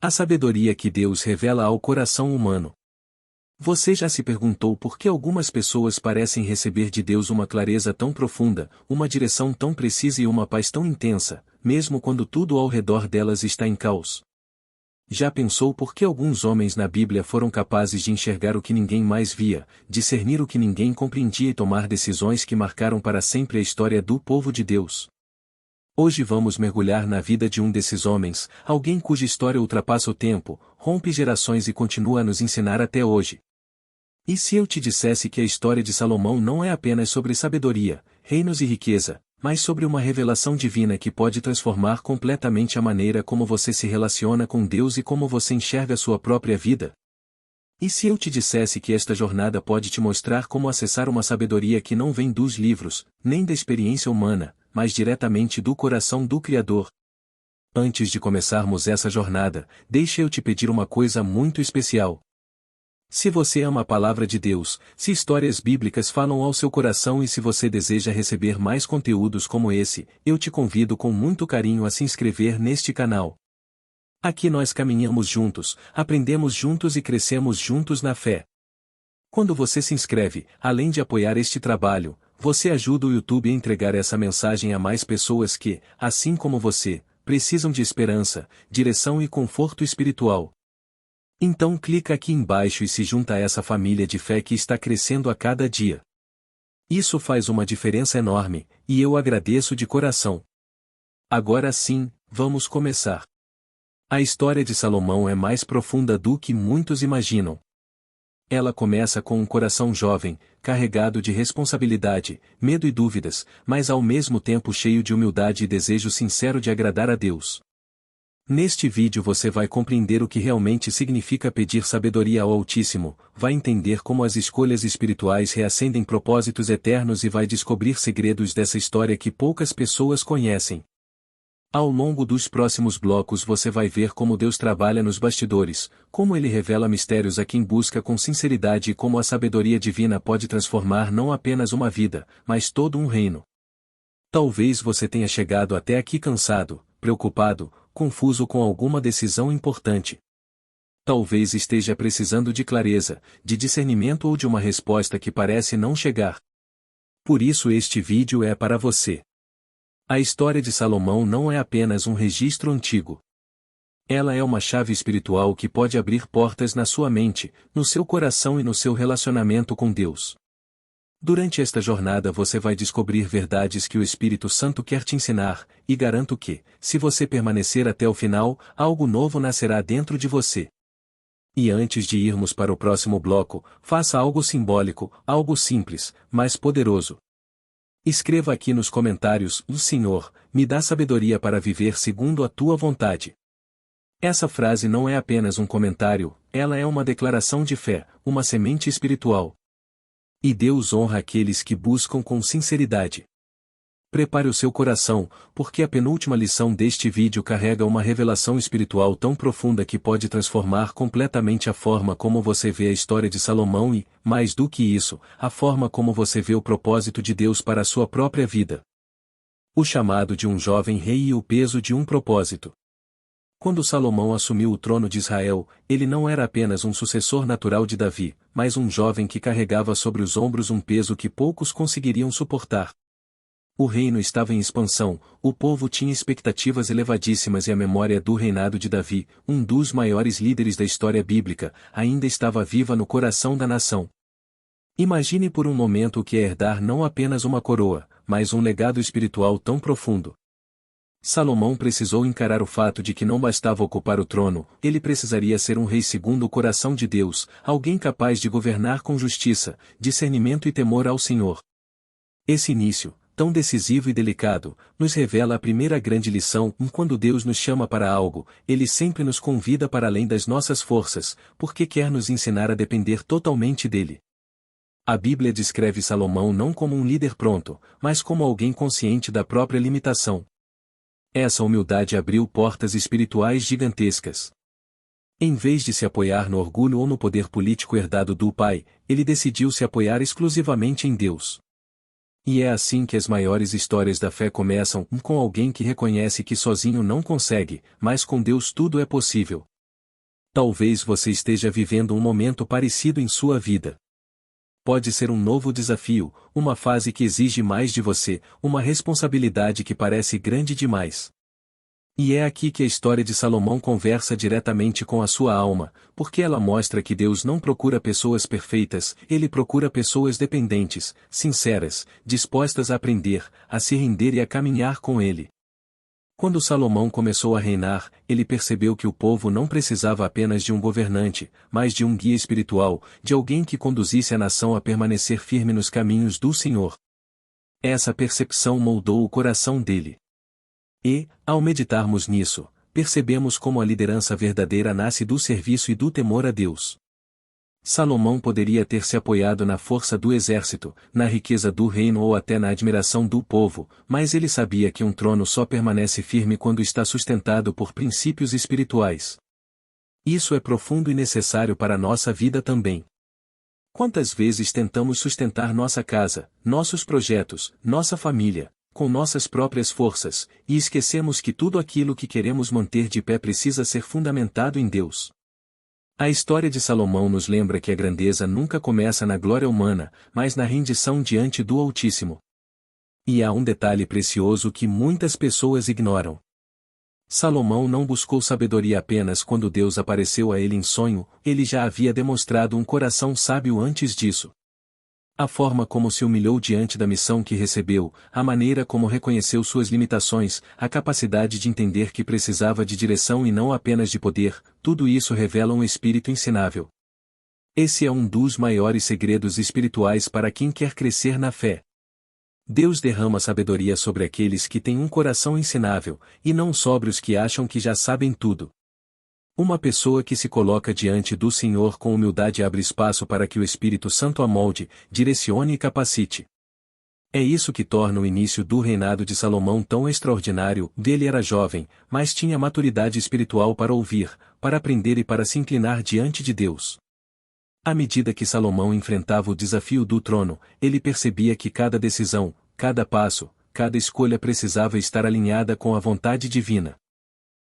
A sabedoria que Deus revela ao coração humano. Você já se perguntou por que algumas pessoas parecem receber de Deus uma clareza tão profunda, uma direção tão precisa e uma paz tão intensa, mesmo quando tudo ao redor delas está em caos? Já pensou por que alguns homens na Bíblia foram capazes de enxergar o que ninguém mais via, discernir o que ninguém compreendia e tomar decisões que marcaram para sempre a história do povo de Deus? Hoje vamos mergulhar na vida de um desses homens, alguém cuja história ultrapassa o tempo, rompe gerações e continua a nos ensinar até hoje. E se eu te dissesse que a história de Salomão não é apenas sobre sabedoria, reinos e riqueza, mas sobre uma revelação divina que pode transformar completamente a maneira como você se relaciona com Deus e como você enxerga sua própria vida? E se eu te dissesse que esta jornada pode te mostrar como acessar uma sabedoria que não vem dos livros, nem da experiência humana, mas diretamente do coração do Criador? Antes de começarmos essa jornada, deixa eu te pedir uma coisa muito especial. Se você ama a palavra de Deus, se histórias bíblicas falam ao seu coração e se você deseja receber mais conteúdos como esse, eu te convido com muito carinho a se inscrever neste canal. Aqui nós caminhamos juntos, aprendemos juntos e crescemos juntos na fé. Quando você se inscreve, além de apoiar este trabalho, você ajuda o YouTube a entregar essa mensagem a mais pessoas que, assim como você, precisam de esperança, direção e conforto espiritual. Então clica aqui embaixo e se junta a essa família de fé que está crescendo a cada dia. Isso faz uma diferença enorme, e eu agradeço de coração. Agora sim, vamos começar. A história de Salomão é mais profunda do que muitos imaginam. Ela começa com um coração jovem, carregado de responsabilidade, medo e dúvidas, mas ao mesmo tempo cheio de humildade e desejo sincero de agradar a Deus. Neste vídeo você vai compreender o que realmente significa pedir sabedoria ao Altíssimo, vai entender como as escolhas espirituais reacendem propósitos eternos e vai descobrir segredos dessa história que poucas pessoas conhecem. Ao longo dos próximos blocos você vai ver como Deus trabalha nos bastidores, como Ele revela mistérios a quem busca com sinceridade e como a sabedoria divina pode transformar não apenas uma vida, mas todo um reino. Talvez você tenha chegado até aqui cansado, preocupado, confuso com alguma decisão importante. Talvez esteja precisando de clareza, de discernimento ou de uma resposta que parece não chegar. Por isso este vídeo é para você. A história de Salomão não é apenas um registro antigo. Ela é uma chave espiritual que pode abrir portas na sua mente, no seu coração e no seu relacionamento com Deus. Durante esta jornada você vai descobrir verdades que o Espírito Santo quer te ensinar, e garanto que, se você permanecer até o final, algo novo nascerá dentro de você. E antes de irmos para o próximo bloco, faça algo simbólico, algo simples, mas poderoso. Escreva aqui nos comentários: "O Senhor, me dá sabedoria para viver segundo a tua vontade." Essa frase não é apenas um comentário, ela é uma declaração de fé, uma semente espiritual. E Deus honra aqueles que buscam com sinceridade. Prepare o seu coração, porque a penúltima lição deste vídeo carrega uma revelação espiritual tão profunda que pode transformar completamente a forma como você vê a história de Salomão e, mais do que isso, a forma como você vê o propósito de Deus para a sua própria vida. O chamado de um jovem rei e o peso de um propósito. Quando Salomão assumiu o trono de Israel, ele não era apenas um sucessor natural de Davi, mas um jovem que carregava sobre os ombros um peso que poucos conseguiriam suportar. O reino estava em expansão, o povo tinha expectativas elevadíssimas e a memória do reinado de Davi, um dos maiores líderes da história bíblica, ainda estava viva no coração da nação. Imagine por um momento o que é herdar não apenas uma coroa, mas um legado espiritual tão profundo. Salomão precisou encarar o fato de que não bastava ocupar o trono, ele precisaria ser um rei segundo o coração de Deus, alguém capaz de governar com justiça, discernimento e temor ao Senhor. Esse início, tão decisivo e delicado, nos revela a primeira grande lição: quando Deus nos chama para algo, Ele sempre nos convida para além das nossas forças, porque quer nos ensinar a depender totalmente dele. A Bíblia descreve Salomão não como um líder pronto, mas como alguém consciente da própria limitação. Essa humildade abriu portas espirituais gigantescas. Em vez de se apoiar no orgulho ou no poder político herdado do pai, ele decidiu se apoiar exclusivamente em Deus. E é assim que as maiores histórias da fé começam, com alguém que reconhece que sozinho não consegue, mas com Deus tudo é possível. Talvez você esteja vivendo um momento parecido em sua vida. Pode ser um novo desafio, uma fase que exige mais de você, uma responsabilidade que parece grande demais. E é aqui que a história de Salomão conversa diretamente com a sua alma, porque ela mostra que Deus não procura pessoas perfeitas, ele procura pessoas dependentes, sinceras, dispostas a aprender, a se render e a caminhar com ele. Quando Salomão começou a reinar, ele percebeu que o povo não precisava apenas de um governante, mas de um guia espiritual, de alguém que conduzisse a nação a permanecer firme nos caminhos do Senhor. Essa percepção moldou o coração dele. E, ao meditarmos nisso, percebemos como a liderança verdadeira nasce do serviço e do temor a Deus. Salomão poderia ter se apoiado na força do exército, na riqueza do reino ou até na admiração do povo, mas ele sabia que um trono só permanece firme quando está sustentado por princípios espirituais. Isso é profundo e necessário para a nossa vida também. Quantas vezes tentamos sustentar nossa casa, nossos projetos, nossa família, com nossas próprias forças, e esquecemos que tudo aquilo que queremos manter de pé precisa ser fundamentado em Deus. A história de Salomão nos lembra que a grandeza nunca começa na glória humana, mas na rendição diante do Altíssimo. E há um detalhe precioso que muitas pessoas ignoram. Salomão não buscou sabedoria apenas quando Deus apareceu a ele em sonho, ele já havia demonstrado um coração sábio antes disso. A forma como se humilhou diante da missão que recebeu, a maneira como reconheceu suas limitações, a capacidade de entender que precisava de direção e não apenas de poder, tudo isso revela um espírito ensinável. Esse é um dos maiores segredos espirituais para quem quer crescer na fé. Deus derrama sabedoria sobre aqueles que têm um coração ensinável, e não sobre os que acham que já sabem tudo. Uma pessoa que se coloca diante do Senhor com humildade abre espaço para que o Espírito Santo a molde, direcione e capacite. É isso que torna o início do reinado de Salomão tão extraordinário. Ele era jovem, mas tinha maturidade espiritual para ouvir, para aprender e para se inclinar diante de Deus. À medida que Salomão enfrentava o desafio do trono, ele percebia que cada decisão, cada passo, cada escolha precisava estar alinhada com a vontade divina.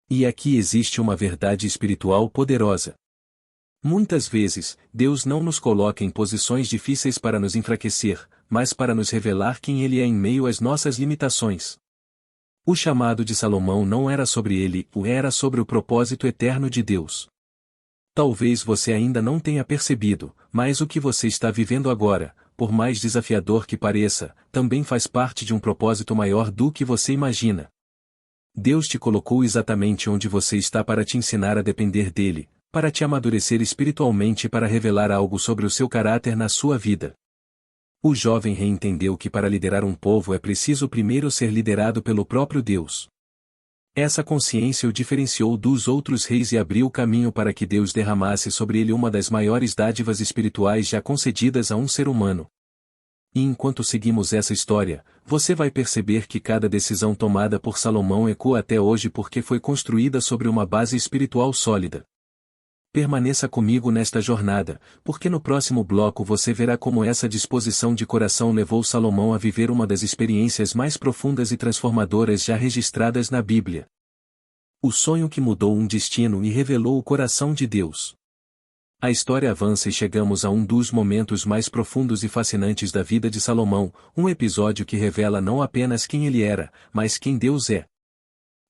E aqui existe uma verdade espiritual poderosa. Muitas vezes, Deus não nos coloca em posições difíceis para nos enfraquecer, mas para nos revelar quem Ele é em meio às nossas limitações. O chamado de Salomão não era sobre ele, era sobre o propósito eterno de Deus. Talvez você ainda não tenha percebido, mas o que você está vivendo agora, por mais desafiador que pareça, também faz parte de um propósito maior do que você imagina. Deus te colocou exatamente onde você está para te ensinar a depender dele, para te amadurecer espiritualmente e para revelar algo sobre o seu caráter na sua vida. O jovem rei entendeu que para liderar um povo é preciso primeiro ser liderado pelo próprio Deus. Essa consciência o diferenciou dos outros reis e abriu o caminho para que Deus derramasse sobre ele uma das maiores dádivas espirituais já concedidas a um ser humano. E enquanto seguimos essa história, você vai perceber que cada decisão tomada por Salomão ecoa até hoje porque foi construída sobre uma base espiritual sólida. Permaneça comigo nesta jornada, porque no próximo bloco você verá como essa disposição de coração levou Salomão a viver uma das experiências mais profundas e transformadoras já registradas na Bíblia. O sonho que mudou um destino e revelou o coração de Deus. A história avança e chegamos a um dos momentos mais profundos e fascinantes da vida de Salomão, um episódio que revela não apenas quem ele era, mas quem Deus é.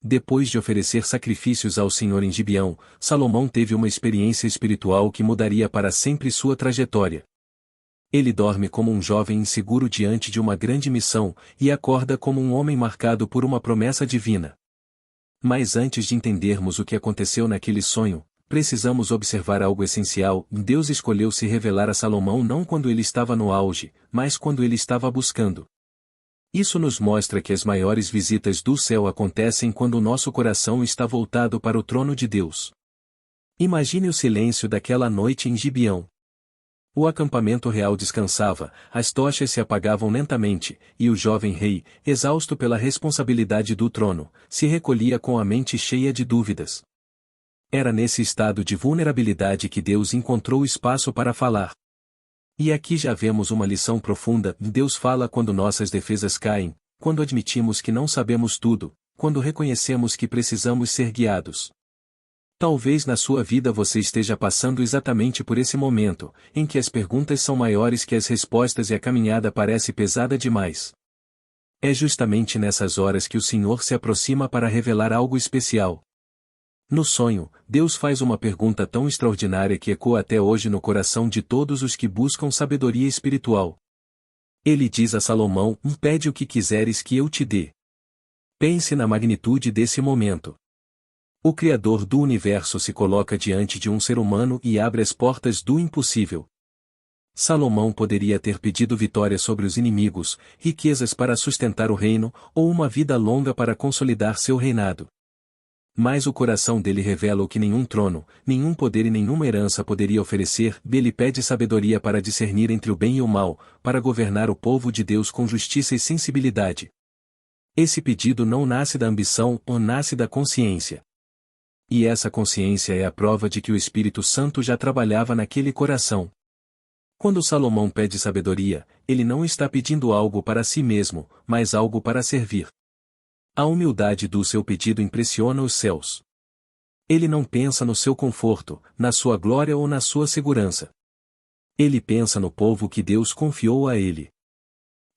Depois de oferecer sacrifícios ao Senhor em Gibeão, Salomão teve uma experiência espiritual que mudaria para sempre sua trajetória. Ele dorme como um jovem inseguro diante de uma grande missão, e acorda como um homem marcado por uma promessa divina. Mas antes de entendermos o que aconteceu naquele sonho, precisamos observar algo essencial. Deus escolheu se revelar a Salomão não quando ele estava no auge, mas quando ele estava buscando. Isso nos mostra que as maiores visitas do céu acontecem quando o nosso coração está voltado para o trono de Deus. Imagine o silêncio daquela noite em Gibeão. O acampamento real descansava, as tochas se apagavam lentamente, e o jovem rei, exausto pela responsabilidade do trono, se recolhia com a mente cheia de dúvidas. Era nesse estado de vulnerabilidade que Deus encontrou espaço para falar. E aqui já vemos uma lição profunda. Deus fala quando nossas defesas caem, quando admitimos que não sabemos tudo, quando reconhecemos que precisamos ser guiados. Talvez na sua vida você esteja passando exatamente por esse momento, em que as perguntas são maiores que as respostas e a caminhada parece pesada demais. É justamente nessas horas que o Senhor se aproxima para revelar algo especial. No sonho, Deus faz uma pergunta tão extraordinária que ecoa até hoje no coração de todos os que buscam sabedoria espiritual. Ele diz a Salomão: pede o que quiseres que eu te dê. Pense na magnitude desse momento. O Criador do universo se coloca diante de um ser humano e abre as portas do impossível. Salomão poderia ter pedido vitória sobre os inimigos, riquezas para sustentar o reino, ou uma vida longa para consolidar seu reinado. Mas o coração dele revela o que nenhum trono, nenhum poder e nenhuma herança poderia oferecer. Ele pede sabedoria para discernir entre o bem e o mal, para governar o povo de Deus com justiça e sensibilidade. Esse pedido não nasce da ambição ou nasce da consciência. E essa consciência é a prova de que o Espírito Santo já trabalhava naquele coração. Quando Salomão pede sabedoria, ele não está pedindo algo para si mesmo, mas algo para servir. A humildade do seu pedido impressiona os céus. Ele não pensa no seu conforto, na sua glória ou na sua segurança. Ele pensa no povo que Deus confiou a ele.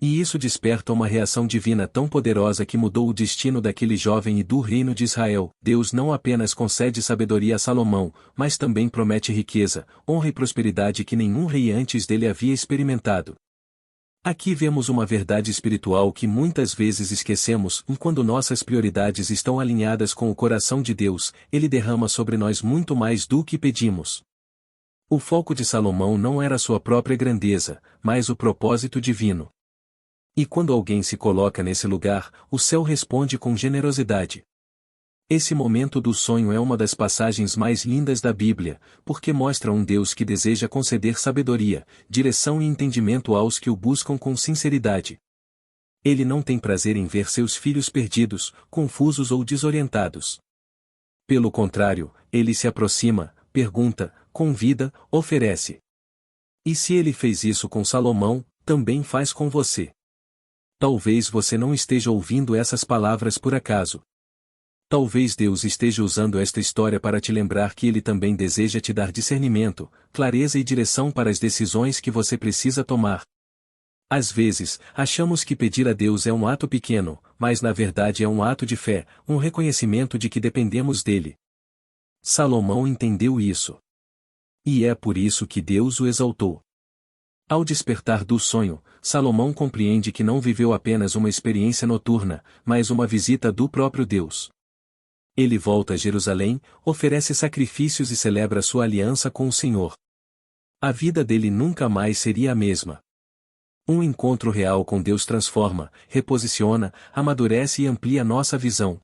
E isso desperta uma reação divina tão poderosa que mudou o destino daquele jovem e do reino de Israel. Deus não apenas concede sabedoria a Salomão, mas também promete riqueza, honra e prosperidade que nenhum rei antes dele havia experimentado. Aqui vemos uma verdade espiritual que muitas vezes esquecemos, e quando nossas prioridades estão alinhadas com o coração de Deus, Ele derrama sobre nós muito mais do que pedimos. O foco de Salomão não era sua própria grandeza, mas o propósito divino. E quando alguém se coloca nesse lugar, o céu responde com generosidade. Esse momento do sonho é uma das passagens mais lindas da Bíblia, porque mostra um Deus que deseja conceder sabedoria, direção e entendimento aos que o buscam com sinceridade. Ele não tem prazer em ver seus filhos perdidos, confusos ou desorientados. Pelo contrário, ele se aproxima, pergunta, convida, oferece. E se ele fez isso com Salomão, também faz com você. Talvez você não esteja ouvindo essas palavras por acaso. Talvez Deus esteja usando esta história para te lembrar que Ele também deseja te dar discernimento, clareza e direção para as decisões que você precisa tomar. Às vezes, achamos que pedir a Deus é um ato pequeno, mas na verdade é um ato de fé, um reconhecimento de que dependemos dele. Salomão entendeu isso. E é por isso que Deus o exaltou. Ao despertar do sonho, Salomão compreende que não viveu apenas uma experiência noturna, mas uma visita do próprio Deus. Ele volta a Jerusalém, oferece sacrifícios e celebra sua aliança com o Senhor. A vida dele nunca mais seria a mesma. Um encontro real com Deus transforma, reposiciona, amadurece e amplia nossa visão.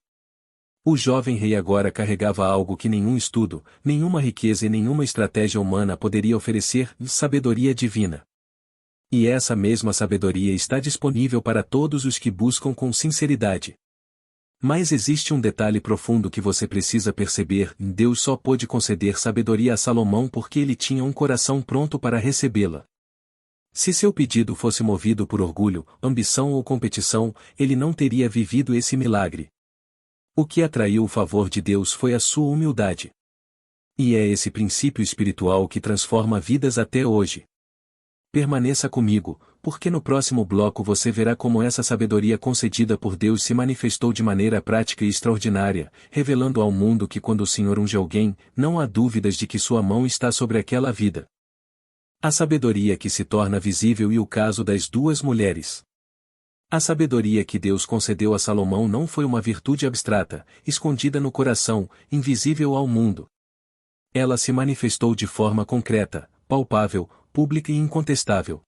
O jovem rei agora carregava algo que nenhum estudo, nenhuma riqueza e nenhuma estratégia humana poderia oferecer: sabedoria divina. E essa mesma sabedoria está disponível para todos os que buscam com sinceridade. Mas existe um detalhe profundo que você precisa perceber: Deus só pôde conceder sabedoria a Salomão porque ele tinha um coração pronto para recebê-la. Se seu pedido fosse movido por orgulho, ambição ou competição, ele não teria vivido esse milagre. O que atraiu o favor de Deus foi a sua humildade. E é esse princípio espiritual que transforma vidas até hoje. Permaneça comigo, porque no próximo bloco você verá como essa sabedoria concedida por Deus se manifestou de maneira prática e extraordinária, revelando ao mundo que quando o Senhor unge alguém, não há dúvidas de que sua mão está sobre aquela vida. A sabedoria que se torna visível e o caso das duas mulheres. A sabedoria que Deus concedeu a Salomão não foi uma virtude abstrata, escondida no coração, invisível ao mundo. Ela se manifestou de forma concreta, palpável, pública e incontestável.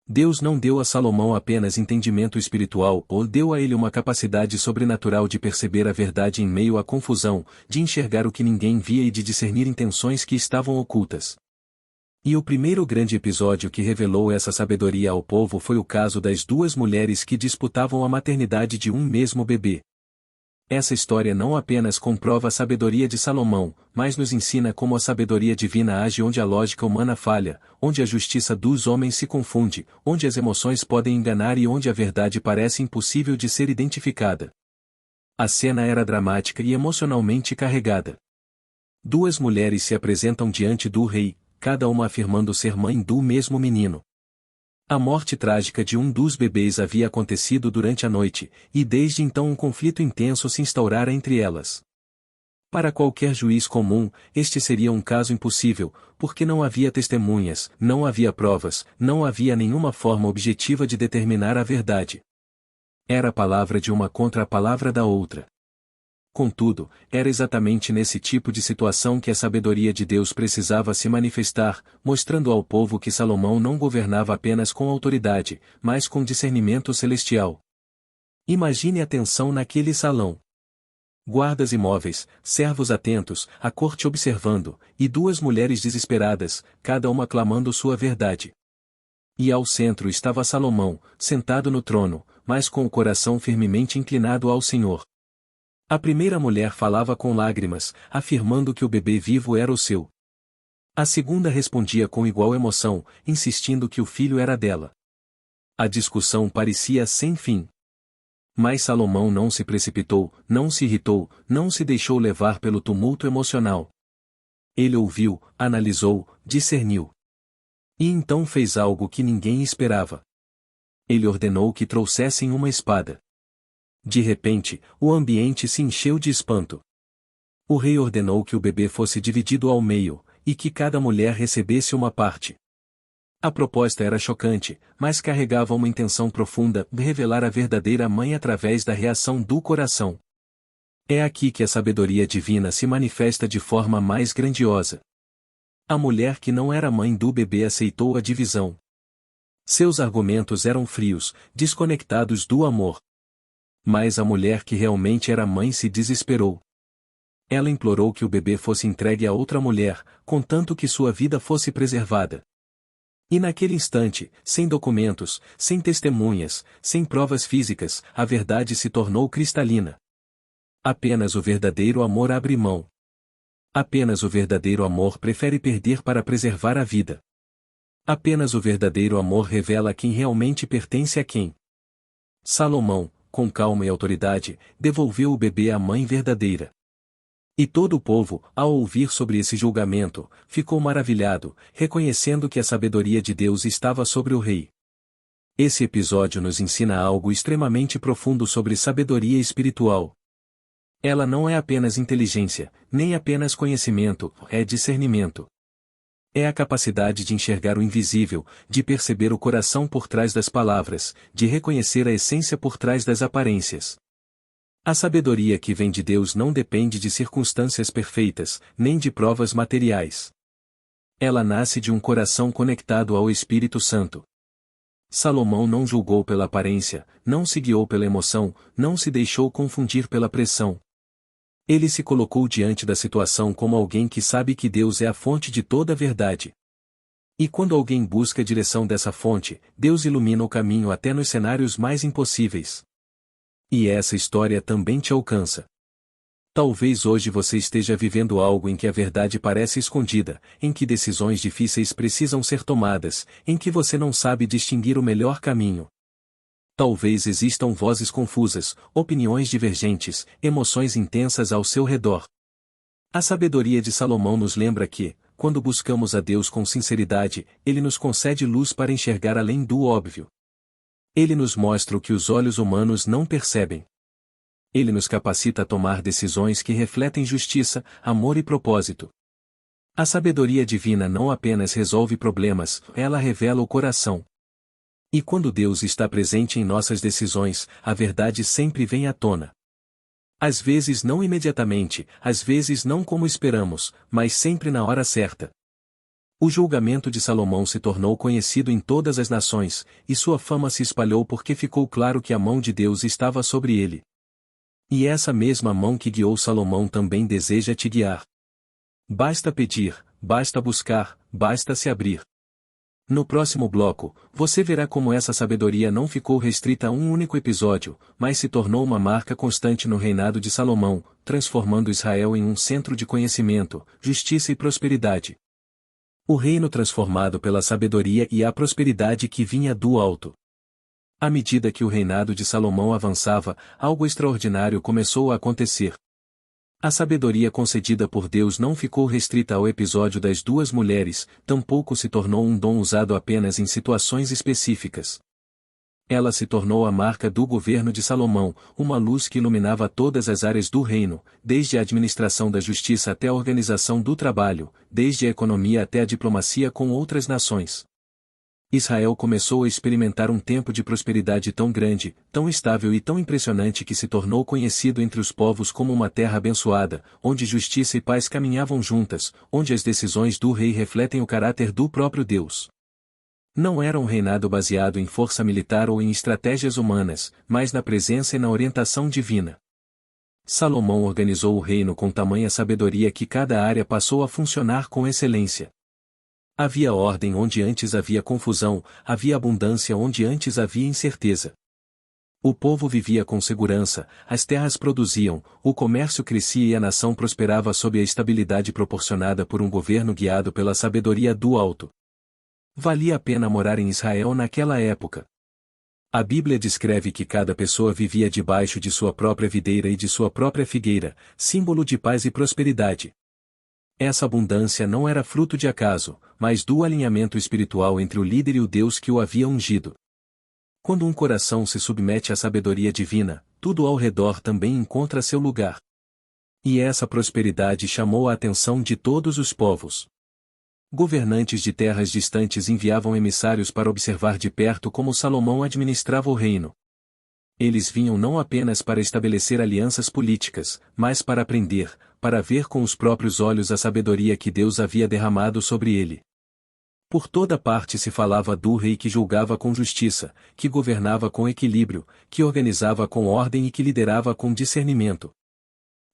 Deus não deu a Salomão apenas entendimento espiritual ou deu a ele uma capacidade sobrenatural de perceber a verdade em meio à confusão, de enxergar o que ninguém via e de discernir intenções que estavam ocultas. E o primeiro grande episódio que revelou essa sabedoria ao povo foi o caso das duas mulheres que disputavam a maternidade de um mesmo bebê. Essa história não apenas comprova a sabedoria de Salomão, mas nos ensina como a sabedoria divina age onde a lógica humana falha, onde a justiça dos homens se confunde, onde as emoções podem enganar e onde a verdade parece impossível de ser identificada. A cena era dramática e emocionalmente carregada. Duas mulheres se apresentam diante do rei, cada uma afirmando ser mãe do mesmo menino. A morte trágica de um dos bebês havia acontecido durante a noite, e desde então um conflito intenso se instaurara entre elas. Para qualquer juiz comum, este seria um caso impossível, porque não havia testemunhas, não havia provas, não havia nenhuma forma objetiva de determinar a verdade. Era a palavra de uma contra a palavra da outra. Contudo, era exatamente nesse tipo de situação que a sabedoria de Deus precisava se manifestar, mostrando ao povo que Salomão não governava apenas com autoridade, mas com discernimento celestial. Imagine a tensão naquele salão. Guardas imóveis, servos atentos, a corte observando, e duas mulheres desesperadas, cada uma clamando sua verdade. E ao centro estava Salomão, sentado no trono, mas com o coração firmemente inclinado ao Senhor. A primeira mulher falava com lágrimas, afirmando que o bebê vivo era o seu. A segunda respondia com igual emoção, insistindo que o filho era dela. A discussão parecia sem fim. Mas Salomão não se precipitou, não se irritou, não se deixou levar pelo tumulto emocional. Ele ouviu, analisou, discerniu. E então fez algo que ninguém esperava. Ele ordenou que trouxessem uma espada. De repente, o ambiente se encheu de espanto. O rei ordenou que o bebê fosse dividido ao meio, e que cada mulher recebesse uma parte. A proposta era chocante, mas carregava uma intenção profunda de revelar a verdadeira mãe através da reação do coração. É aqui que a sabedoria divina se manifesta de forma mais grandiosa. A mulher que não era mãe do bebê aceitou a divisão. Seus argumentos eram frios, desconectados do amor. Mas a mulher que realmente era mãe se desesperou. Ela implorou que o bebê fosse entregue a outra mulher, contanto que sua vida fosse preservada. E naquele instante, sem documentos, sem testemunhas, sem provas físicas, a verdade se tornou cristalina. Apenas o verdadeiro amor abre mão. Apenas o verdadeiro amor prefere perder para preservar a vida. Apenas o verdadeiro amor revela quem realmente pertence a quem. Salomão, com calma e autoridade, devolveu o bebê à mãe verdadeira. E todo o povo, ao ouvir sobre esse julgamento, ficou maravilhado, reconhecendo que a sabedoria de Deus estava sobre o rei. Esse episódio nos ensina algo extremamente profundo sobre sabedoria espiritual. Ela não é apenas inteligência, nem apenas conhecimento, é discernimento. É a capacidade de enxergar o invisível, de perceber o coração por trás das palavras, de reconhecer a essência por trás das aparências. A sabedoria que vem de Deus não depende de circunstâncias perfeitas, nem de provas materiais. Ela nasce de um coração conectado ao Espírito Santo. Salomão não julgou pela aparência, não se guiou pela emoção, não se deixou confundir pela pressão. Ele se colocou diante da situação como alguém que sabe que Deus é a fonte de toda a verdade. E quando alguém busca a direção dessa fonte, Deus ilumina o caminho até nos cenários mais impossíveis. E essa história também te alcança. Talvez hoje você esteja vivendo algo em que a verdade parece escondida, em que decisões difíceis precisam ser tomadas, em que você não sabe distinguir o melhor caminho. Talvez existam vozes confusas, opiniões divergentes, emoções intensas ao seu redor. A sabedoria de Salomão nos lembra que, quando buscamos a Deus com sinceridade, Ele nos concede luz para enxergar além do óbvio. Ele nos mostra o que os olhos humanos não percebem. Ele nos capacita a tomar decisões que refletem justiça, amor e propósito. A sabedoria divina não apenas resolve problemas, ela revela o coração. E quando Deus está presente em nossas decisões, a verdade sempre vem à tona. Às vezes não imediatamente, às vezes não como esperamos, mas sempre na hora certa. O julgamento de Salomão se tornou conhecido em todas as nações, e sua fama se espalhou porque ficou claro que a mão de Deus estava sobre ele. E essa mesma mão que guiou Salomão também deseja te guiar. Basta pedir, basta buscar, basta se abrir. No próximo bloco, você verá como essa sabedoria não ficou restrita a um único episódio, mas se tornou uma marca constante no reinado de Salomão, transformando Israel em um centro de conhecimento, justiça e prosperidade. O reino transformado pela sabedoria e a prosperidade que vinha do alto. À medida que o reinado de Salomão avançava, algo extraordinário começou a acontecer. A sabedoria concedida por Deus não ficou restrita ao episódio das duas mulheres, tampouco se tornou um dom usado apenas em situações específicas. Ela se tornou a marca do governo de Salomão, uma luz que iluminava todas as áreas do reino, desde a administração da justiça até a organização do trabalho, desde a economia até a diplomacia com outras nações. Israel começou a experimentar um tempo de prosperidade tão grande, tão estável e tão impressionante que se tornou conhecido entre os povos como uma terra abençoada, onde justiça e paz caminhavam juntas, onde as decisões do rei refletem o caráter do próprio Deus. Não era um reinado baseado em força militar ou em estratégias humanas, mas na presença e na orientação divina. Salomão organizou o reino com tamanha sabedoria que cada área passou a funcionar com excelência. Havia ordem onde antes havia confusão, havia abundância onde antes havia incerteza. O povo vivia com segurança, as terras produziam, o comércio crescia e a nação prosperava sob a estabilidade proporcionada por um governo guiado pela sabedoria do alto. Valia a pena morar em Israel naquela época. A Bíblia descreve que cada pessoa vivia debaixo de sua própria videira e de sua própria figueira, símbolo de paz e prosperidade. Essa abundância não era fruto de acaso, mas do alinhamento espiritual entre o líder e o Deus que o havia ungido. Quando um coração se submete à sabedoria divina, tudo ao redor também encontra seu lugar. E essa prosperidade chamou a atenção de todos os povos. Governantes de terras distantes enviavam emissários para observar de perto como Salomão administrava o reino. Eles vinham não apenas para estabelecer alianças políticas, mas para aprender, para ver com os próprios olhos a sabedoria que Deus havia derramado sobre ele. Por toda parte se falava do rei que julgava com justiça, que governava com equilíbrio, que organizava com ordem e que liderava com discernimento.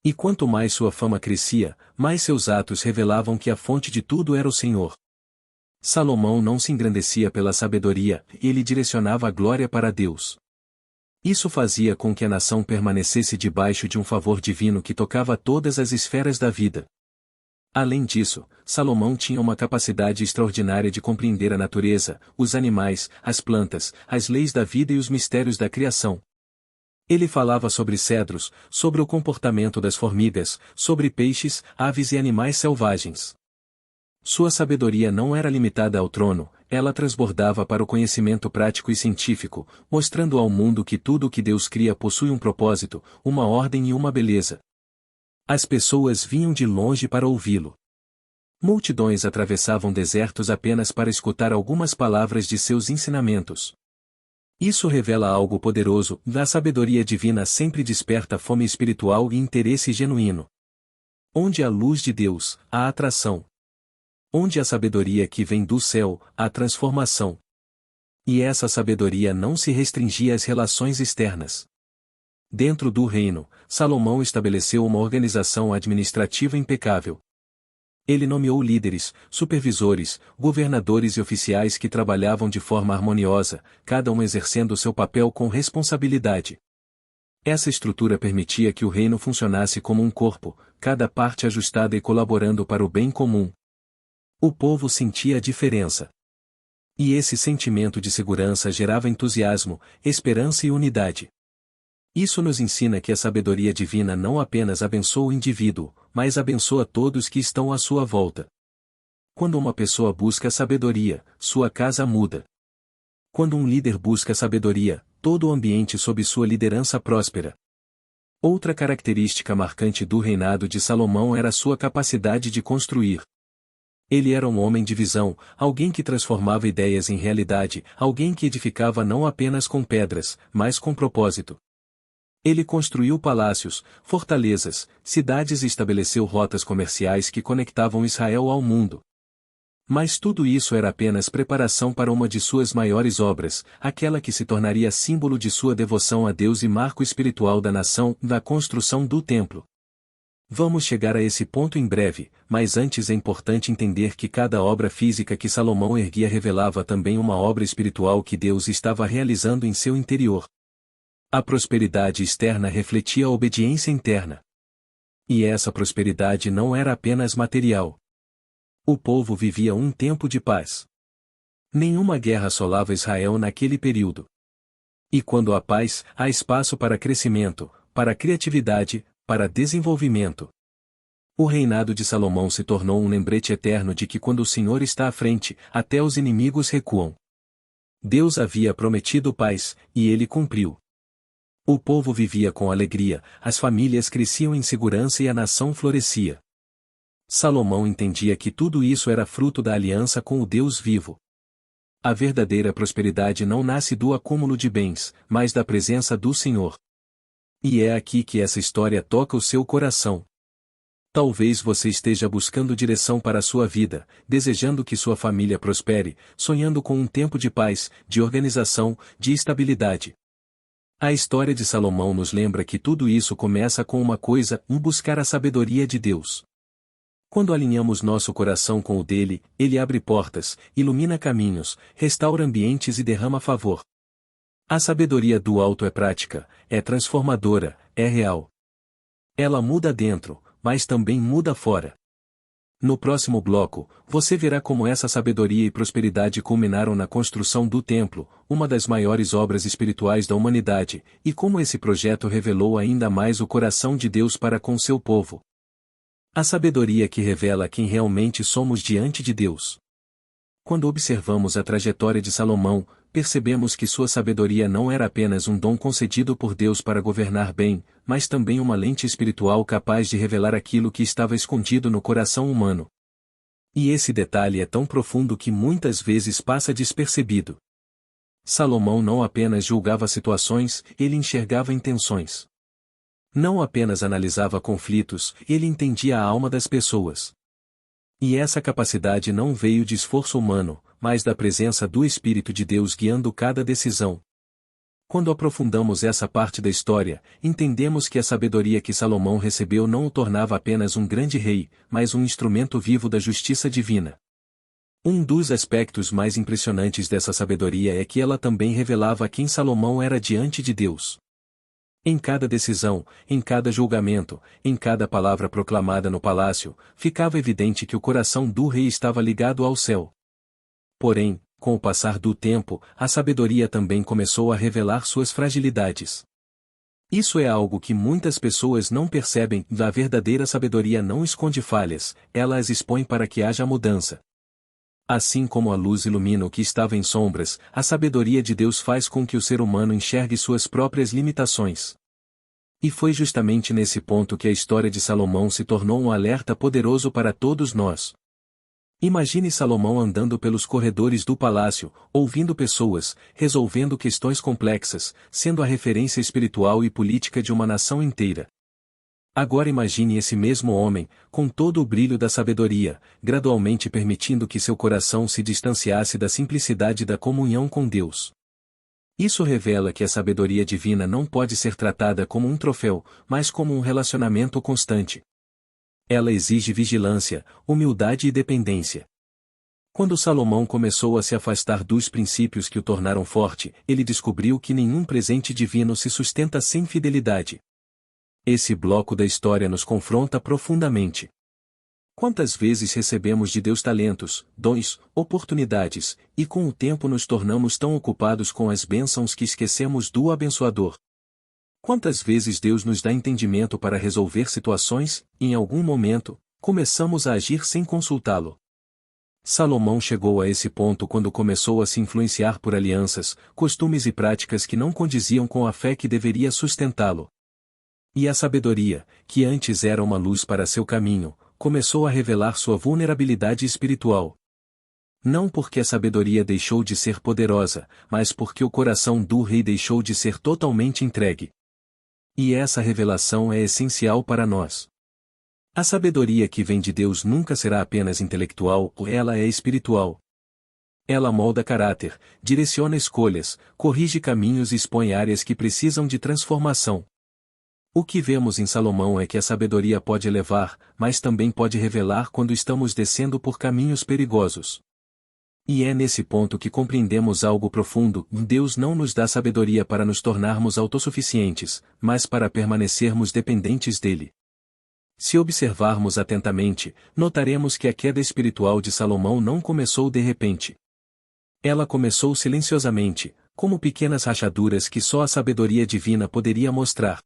E quanto mais sua fama crescia, mais seus atos revelavam que a fonte de tudo era o Senhor. Salomão não se engrandecia pela sabedoria, ele direcionava a glória para Deus. Isso fazia com que a nação permanecesse debaixo de um favor divino que tocava todas as esferas da vida. Além disso, Salomão tinha uma capacidade extraordinária de compreender a natureza, os animais, as plantas, as leis da vida e os mistérios da criação. Ele falava sobre cedros, sobre o comportamento das formigas, sobre peixes, aves e animais selvagens. Sua sabedoria não era limitada ao trono, ela transbordava para o conhecimento prático e científico, mostrando ao mundo que tudo o que Deus cria possui um propósito, uma ordem e uma beleza. As pessoas vinham de longe para ouvi-lo. Multidões atravessavam desertos apenas para escutar algumas palavras de seus ensinamentos. Isso revela algo poderoso, a sabedoria divina sempre desperta fome espiritual e interesse genuíno. Onde há luz de Deus, há atração. Onde a sabedoria que vem do céu, há transformação. E essa sabedoria não se restringia às relações externas. Dentro do reino, Salomão estabeleceu uma organização administrativa impecável. Ele nomeou líderes, supervisores, governadores e oficiais que trabalhavam de forma harmoniosa, cada um exercendo seu papel com responsabilidade. Essa estrutura permitia que o reino funcionasse como um corpo, cada parte ajustada e colaborando para o bem comum. O povo sentia a diferença. E esse sentimento de segurança gerava entusiasmo, esperança e unidade. Isso nos ensina que a sabedoria divina não apenas abençoa o indivíduo, mas abençoa todos que estão à sua volta. Quando uma pessoa busca sabedoria, sua casa muda. Quando um líder busca sabedoria, todo o ambiente sob sua liderança próspera. Outra característica marcante do reinado de Salomão era sua capacidade de construir. Ele era um homem de visão, alguém que transformava ideias em realidade, alguém que edificava não apenas com pedras, mas com propósito. Ele construiu palácios, fortalezas, cidades e estabeleceu rotas comerciais que conectavam Israel ao mundo. Mas tudo isso era apenas preparação para uma de suas maiores obras, aquela que se tornaria símbolo de sua devoção a Deus e marco espiritual da nação, da construção do templo. Vamos chegar a esse ponto em breve, mas antes é importante entender que cada obra física que Salomão erguia revelava também uma obra espiritual que Deus estava realizando em seu interior. A prosperidade externa refletia a obediência interna. E essa prosperidade não era apenas material. O povo vivia um tempo de paz. Nenhuma guerra assolava Israel naquele período. E quando há paz, há espaço para crescimento, para criatividade, para desenvolvimento. O reinado de Salomão se tornou um lembrete eterno de que quando o Senhor está à frente, até os inimigos recuam. Deus havia prometido paz, e ele cumpriu. O povo vivia com alegria, as famílias cresciam em segurança e a nação florescia. Salomão entendia que tudo isso era fruto da aliança com o Deus vivo. A verdadeira prosperidade não nasce do acúmulo de bens, mas da presença do Senhor. E é aqui que essa história toca o seu coração. Talvez você esteja buscando direção para a sua vida, desejando que sua família prospere, sonhando com um tempo de paz, de organização, de estabilidade. A história de Salomão nos lembra que tudo isso começa com uma coisa: buscar a sabedoria de Deus. Quando alinhamos nosso coração com o dele, ele abre portas, ilumina caminhos, restaura ambientes e derrama favor. A sabedoria do alto é prática, é transformadora, é real. Ela muda dentro, mas também muda fora. No próximo bloco, você verá como essa sabedoria e prosperidade culminaram na construção do templo, uma das maiores obras espirituais da humanidade, e como esse projeto revelou ainda mais o coração de Deus para com seu povo. A sabedoria que revela quem realmente somos diante de Deus. Quando observamos a trajetória de Salomão, percebemos que sua sabedoria não era apenas um dom concedido por Deus para governar bem, mas também uma lente espiritual capaz de revelar aquilo que estava escondido no coração humano. E esse detalhe é tão profundo que muitas vezes passa despercebido. Salomão não apenas julgava situações, ele enxergava intenções. Não apenas analisava conflitos, ele entendia a alma das pessoas. E essa capacidade não veio de esforço humano, mas da presença do Espírito de Deus guiando cada decisão. Quando aprofundamos essa parte da história, entendemos que a sabedoria que Salomão recebeu não o tornava apenas um grande rei, mas um instrumento vivo da justiça divina. Um dos aspectos mais impressionantes dessa sabedoria é que ela também revelava quem Salomão era diante de Deus. Em cada decisão, em cada julgamento, em cada palavra proclamada no palácio, ficava evidente que o coração do rei estava ligado ao céu. Porém, com o passar do tempo, a sabedoria também começou a revelar suas fragilidades. Isso é algo que muitas pessoas não percebem: a verdadeira sabedoria não esconde falhas, ela as expõe para que haja mudança. Assim como a luz ilumina o que estava em sombras, a sabedoria de Deus faz com que o ser humano enxergue suas próprias limitações. E foi justamente nesse ponto que a história de Salomão se tornou um alerta poderoso para todos nós. Imagine Salomão andando pelos corredores do palácio, ouvindo pessoas, resolvendo questões complexas, sendo a referência espiritual e política de uma nação inteira. Agora imagine esse mesmo homem, com todo o brilho da sabedoria, gradualmente permitindo que seu coração se distanciasse da simplicidade da comunhão com Deus. Isso revela que a sabedoria divina não pode ser tratada como um troféu, mas como um relacionamento constante. Ela exige vigilância, humildade e dependência. Quando Salomão começou a se afastar dos princípios que o tornaram forte, ele descobriu que nenhum presente divino se sustenta sem fidelidade. Esse bloco da história nos confronta profundamente. Quantas vezes recebemos de Deus talentos, dons, oportunidades, e com o tempo nos tornamos tão ocupados com as bênçãos que esquecemos do abençoador? Quantas vezes Deus nos dá entendimento para resolver situações, e em algum momento, começamos a agir sem consultá-lo? Salomão chegou a esse ponto quando começou a se influenciar por alianças, costumes e práticas que não condiziam com a fé que deveria sustentá-lo. E a sabedoria, que antes era uma luz para seu caminho, começou a revelar sua vulnerabilidade espiritual. Não porque a sabedoria deixou de ser poderosa, mas porque o coração do rei deixou de ser totalmente entregue. E essa revelação é essencial para nós. A sabedoria que vem de Deus nunca será apenas intelectual, ela é espiritual. Ela molda caráter, direciona escolhas, corrige caminhos e expõe áreas que precisam de transformação. O que vemos em Salomão é que a sabedoria pode elevar, mas também pode revelar quando estamos descendo por caminhos perigosos. E é nesse ponto que compreendemos algo profundo: Deus não nos dá sabedoria para nos tornarmos autossuficientes, mas para permanecermos dependentes dele. Se observarmos atentamente, notaremos que a queda espiritual de Salomão não começou de repente. Ela começou silenciosamente, como pequenas rachaduras que só a sabedoria divina poderia mostrar.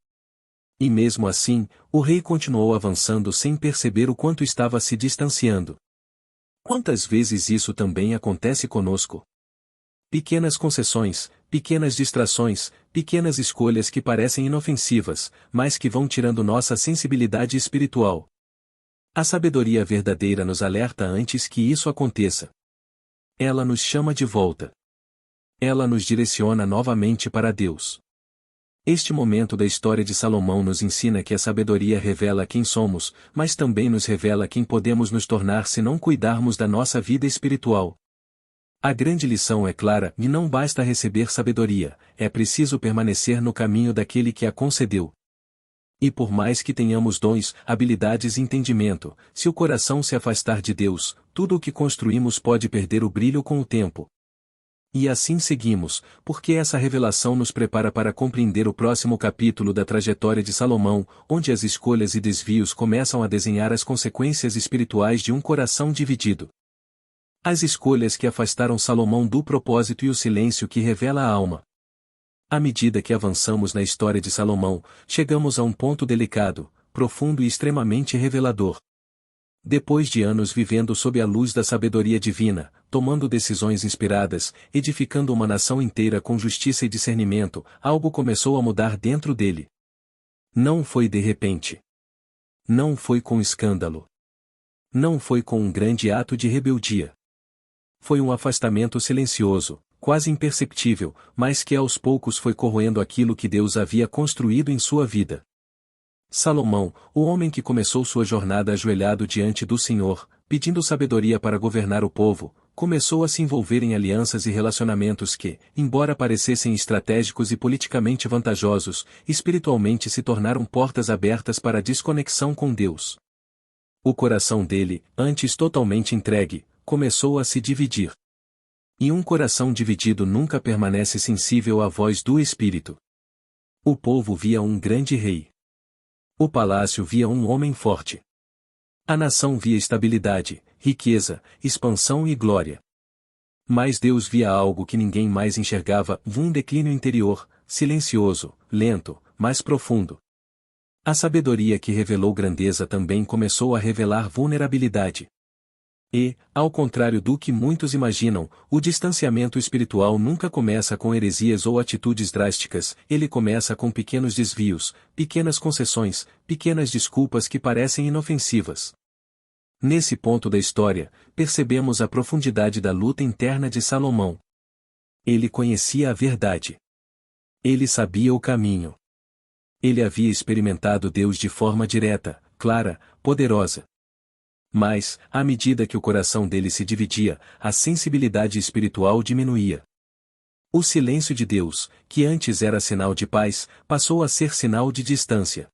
E mesmo assim, o rei continuou avançando sem perceber o quanto estava se distanciando. Quantas vezes isso também acontece conosco? Pequenas concessões, pequenas distrações, pequenas escolhas que parecem inofensivas, mas que vão tirando nossa sensibilidade espiritual. A sabedoria verdadeira nos alerta antes que isso aconteça. Ela nos chama de volta. Ela nos direciona novamente para Deus. Este momento da história de Salomão nos ensina que a sabedoria revela quem somos, mas também nos revela quem podemos nos tornar se não cuidarmos da nossa vida espiritual. A grande lição é clara, e não basta receber sabedoria, é preciso permanecer no caminho daquele que a concedeu. E por mais que tenhamos dons, habilidades e entendimento, se o coração se afastar de Deus, tudo o que construímos pode perder o brilho com o tempo. E assim seguimos, porque essa revelação nos prepara para compreender o próximo capítulo da trajetória de Salomão, onde as escolhas e desvios começam a desenhar as consequências espirituais de um coração dividido. As escolhas que afastaram Salomão do propósito e o silêncio que revela a alma. À medida que avançamos na história de Salomão, chegamos a um ponto delicado, profundo e extremamente revelador. Depois de anos vivendo sob a luz da sabedoria divina, tomando decisões inspiradas, edificando uma nação inteira com justiça e discernimento, algo começou a mudar dentro dele. Não foi de repente. Não foi com escândalo. Não foi com um grande ato de rebeldia. Foi um afastamento silencioso, quase imperceptível, mas que aos poucos foi corroendo aquilo que Deus havia construído em sua vida. Salomão, o homem que começou sua jornada ajoelhado diante do Senhor, pedindo sabedoria para governar o povo, começou a se envolver em alianças e relacionamentos que, embora parecessem estratégicos e politicamente vantajosos, espiritualmente se tornaram portas abertas para a desconexão com Deus. O coração dele, antes totalmente entregue, começou a se dividir. E um coração dividido nunca permanece sensível à voz do Espírito. O povo via um grande rei. O palácio via um homem forte. A nação via estabilidade, riqueza, expansão e glória. Mas Deus via algo que ninguém mais enxergava, um declínio interior, silencioso, lento, mas profundo. A sabedoria que revelou grandeza também começou a revelar vulnerabilidade. E, ao contrário do que muitos imaginam, o distanciamento espiritual nunca começa com heresias ou atitudes drásticas, ele começa com pequenos desvios, pequenas concessões, pequenas desculpas que parecem inofensivas. Nesse ponto da história, percebemos a profundidade da luta interna de Salomão. Ele conhecia a verdade. Ele sabia o caminho. Ele havia experimentado Deus de forma direta, clara, poderosa. Mas, à medida que o coração dele se dividia, a sensibilidade espiritual diminuía. O silêncio de Deus, que antes era sinal de paz, passou a ser sinal de distância.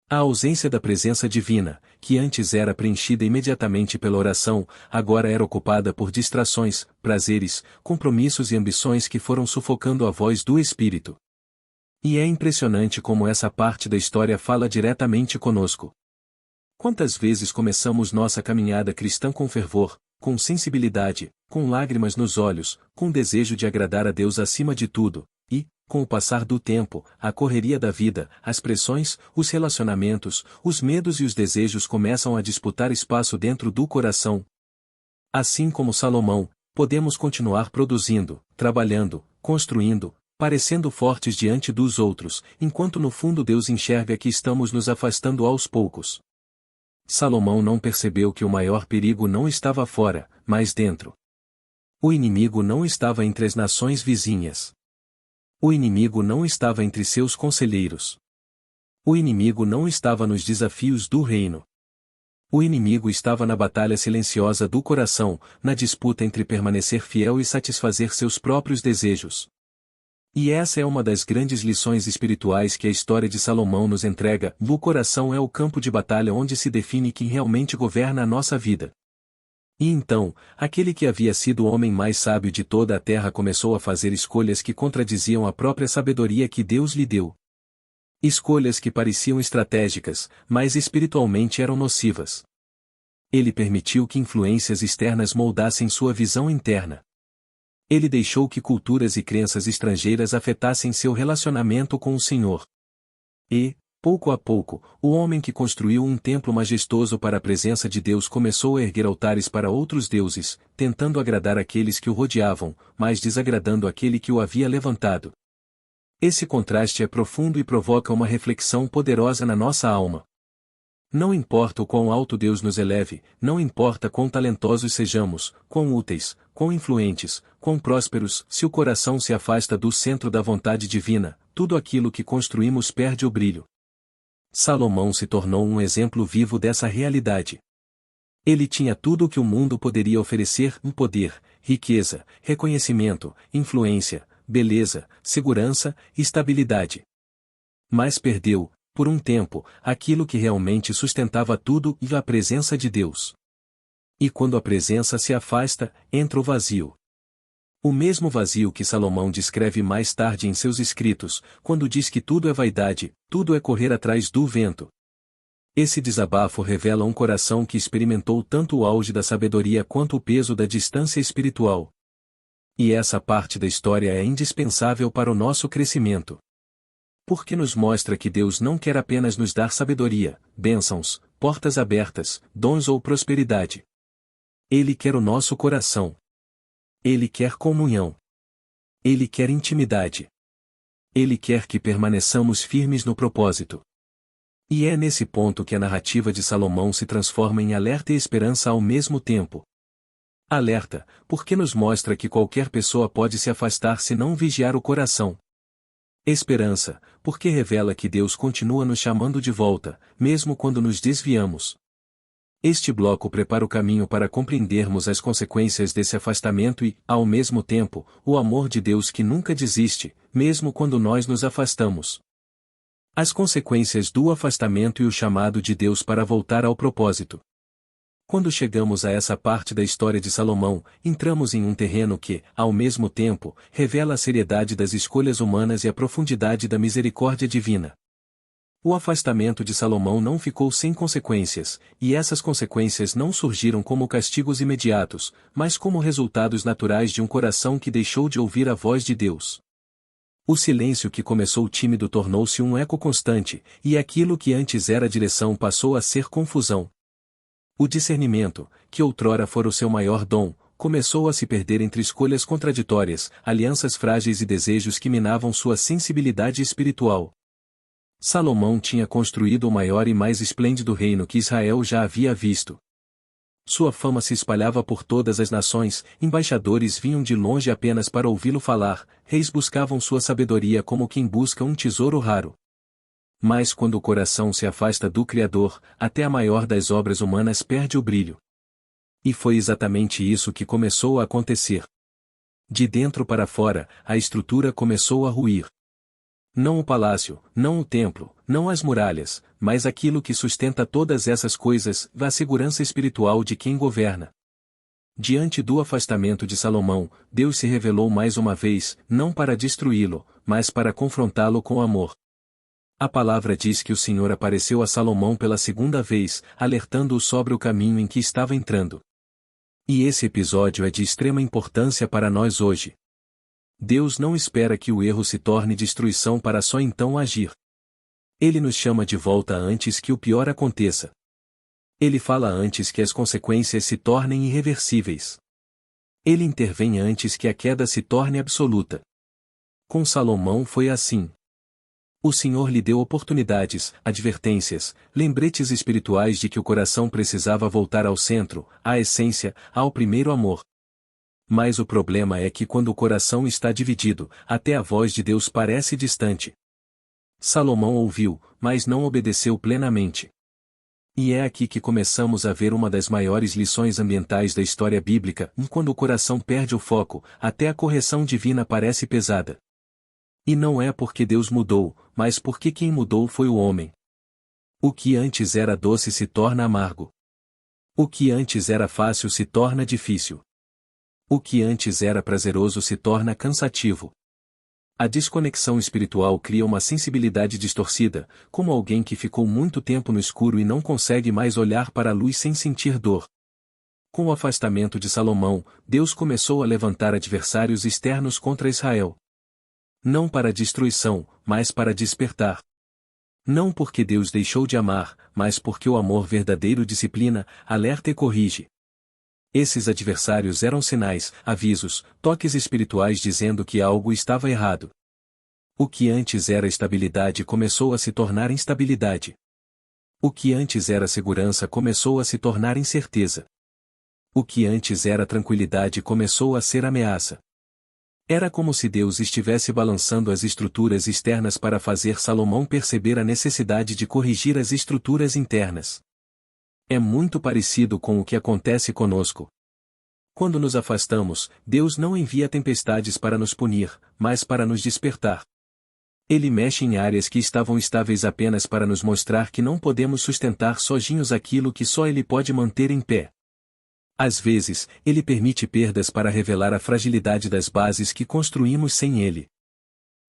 A ausência da presença divina, que antes era preenchida imediatamente pela oração, agora era ocupada por distrações, prazeres, compromissos e ambições que foram sufocando a voz do Espírito. E é impressionante como essa parte da história fala diretamente conosco. Quantas vezes começamos nossa caminhada cristã com fervor, com sensibilidade, com lágrimas nos olhos, com desejo de agradar a Deus acima de tudo, e, com o passar do tempo, a correria da vida, as pressões, os relacionamentos, os medos e os desejos começam a disputar espaço dentro do coração. Assim como Salomão, podemos continuar produzindo, trabalhando, construindo, parecendo fortes diante dos outros, enquanto no fundo Deus enxerga que estamos nos afastando aos poucos. Salomão não percebeu que o maior perigo não estava fora, mas dentro. O inimigo não estava entre as nações vizinhas. O inimigo não estava entre seus conselheiros. O inimigo não estava nos desafios do reino. O inimigo estava na batalha silenciosa do coração, na disputa entre permanecer fiel e satisfazer seus próprios desejos. E essa é uma das grandes lições espirituais que a história de Salomão nos entrega: o coração é o campo de batalha onde se define quem realmente governa a nossa vida. E então, aquele que havia sido o homem mais sábio de toda a terra começou a fazer escolhas que contradiziam a própria sabedoria que Deus lhe deu. Escolhas que pareciam estratégicas, mas espiritualmente eram nocivas. Ele permitiu que influências externas moldassem sua visão interna. Ele deixou que culturas e crenças estrangeiras afetassem seu relacionamento com o Senhor. E, Pouco a pouco, o homem que construiu um templo majestoso para a presença de Deus começou a erguer altares para outros deuses, tentando agradar aqueles que o rodeavam, mas desagradando aquele que o havia levantado. Esse contraste é profundo e provoca uma reflexão poderosa na nossa alma. Não importa o quão alto Deus nos eleve, não importa quão talentosos sejamos, quão úteis, quão influentes, quão prósperos, se o coração se afasta do centro da vontade divina, tudo aquilo que construímos perde o brilho. Salomão se tornou um exemplo vivo dessa realidade. Ele tinha tudo o que o mundo poderia oferecer: poder, riqueza, reconhecimento, influência, beleza, segurança, estabilidade. Mas perdeu, por um tempo, aquilo que realmente sustentava tudo: a presença de Deus. E quando a presença se afasta, entra o vazio. O mesmo vazio que Salomão descreve mais tarde em seus escritos, quando diz que tudo é vaidade, tudo é correr atrás do vento. Esse desabafo revela um coração que experimentou tanto o auge da sabedoria quanto o peso da distância espiritual. E essa parte da história é indispensável para o nosso crescimento. Porque nos mostra que Deus não quer apenas nos dar sabedoria, bênçãos, portas abertas, dons ou prosperidade. Ele quer o nosso coração. Ele quer comunhão. Ele quer intimidade. Ele quer que permaneçamos firmes no propósito. E é nesse ponto que a narrativa de Salomão se transforma em alerta e esperança ao mesmo tempo. Alerta, porque nos mostra que qualquer pessoa pode se afastar se não vigiar o coração. Esperança, porque revela que Deus continua nos chamando de volta, mesmo quando nos desviamos. Este bloco prepara o caminho para compreendermos as consequências desse afastamento e, ao mesmo tempo, o amor de Deus que nunca desiste, mesmo quando nós nos afastamos. As consequências do afastamento e o chamado de Deus para voltar ao propósito. Quando chegamos a essa parte da história de Salomão, entramos em um terreno que, ao mesmo tempo, revela a seriedade das escolhas humanas e a profundidade da misericórdia divina. O afastamento de Salomão não ficou sem consequências, e essas consequências não surgiram como castigos imediatos, mas como resultados naturais de um coração que deixou de ouvir a voz de Deus. O silêncio que começou tímido tornou-se um eco constante, e aquilo que antes era direção passou a ser confusão. O discernimento, que outrora fora o seu maior dom, começou a se perder entre escolhas contraditórias, alianças frágeis e desejos que minavam sua sensibilidade espiritual. Salomão tinha construído o maior e mais esplêndido reino que Israel já havia visto. Sua fama se espalhava por todas as nações, embaixadores vinham de longe apenas para ouvi-lo falar, reis buscavam sua sabedoria como quem busca um tesouro raro. Mas quando o coração se afasta do Criador, até a maior das obras humanas perde o brilho. E foi exatamente isso que começou a acontecer. De dentro para fora, a estrutura começou a ruir. Não o palácio, não o templo, não as muralhas, mas aquilo que sustenta todas essas coisas, a segurança espiritual de quem governa. Diante do afastamento de Salomão, Deus se revelou mais uma vez, não para destruí-lo, mas para confrontá-lo com amor. A palavra diz que o Senhor apareceu a Salomão pela segunda vez, alertando-o sobre o caminho em que estava entrando. E esse episódio é de extrema importância para nós hoje. Deus não espera que o erro se torne destruição para só então agir. Ele nos chama de volta antes que o pior aconteça. Ele fala antes que as consequências se tornem irreversíveis. Ele intervém antes que a queda se torne absoluta. Com Salomão foi assim. O Senhor lhe deu oportunidades, advertências, lembretes espirituais de que o coração precisava voltar ao centro, à essência, ao primeiro amor. Mas o problema é que quando o coração está dividido, até a voz de Deus parece distante. Salomão ouviu, mas não obedeceu plenamente. E é aqui que começamos a ver uma das maiores lições ambientais da história bíblica, quando o coração perde o foco, até a correção divina parece pesada. E não é porque Deus mudou, mas porque quem mudou foi o homem. O que antes era doce se torna amargo. O que antes era fácil se torna difícil. O que antes era prazeroso se torna cansativo. A desconexão espiritual cria uma sensibilidade distorcida, como alguém que ficou muito tempo no escuro e não consegue mais olhar para a luz sem sentir dor. Com o afastamento de Salomão, Deus começou a levantar adversários externos contra Israel. Não para destruição, mas para despertar. Não porque Deus deixou de amar, mas porque o amor verdadeiro disciplina, alerta e corrige. Esses adversários eram sinais, avisos, toques espirituais dizendo que algo estava errado. O que antes era estabilidade começou a se tornar instabilidade. O que antes era segurança começou a se tornar incerteza. O que antes era tranquilidade começou a ser ameaça. Era como se Deus estivesse balançando as estruturas externas para fazer Salomão perceber a necessidade de corrigir as estruturas internas. É muito parecido com o que acontece conosco. Quando nos afastamos, Deus não envia tempestades para nos punir, mas para nos despertar. Ele mexe em áreas que estavam estáveis apenas para nos mostrar que não podemos sustentar sozinhos aquilo que só Ele pode manter em pé. Às vezes, Ele permite perdas para revelar a fragilidade das bases que construímos sem Ele.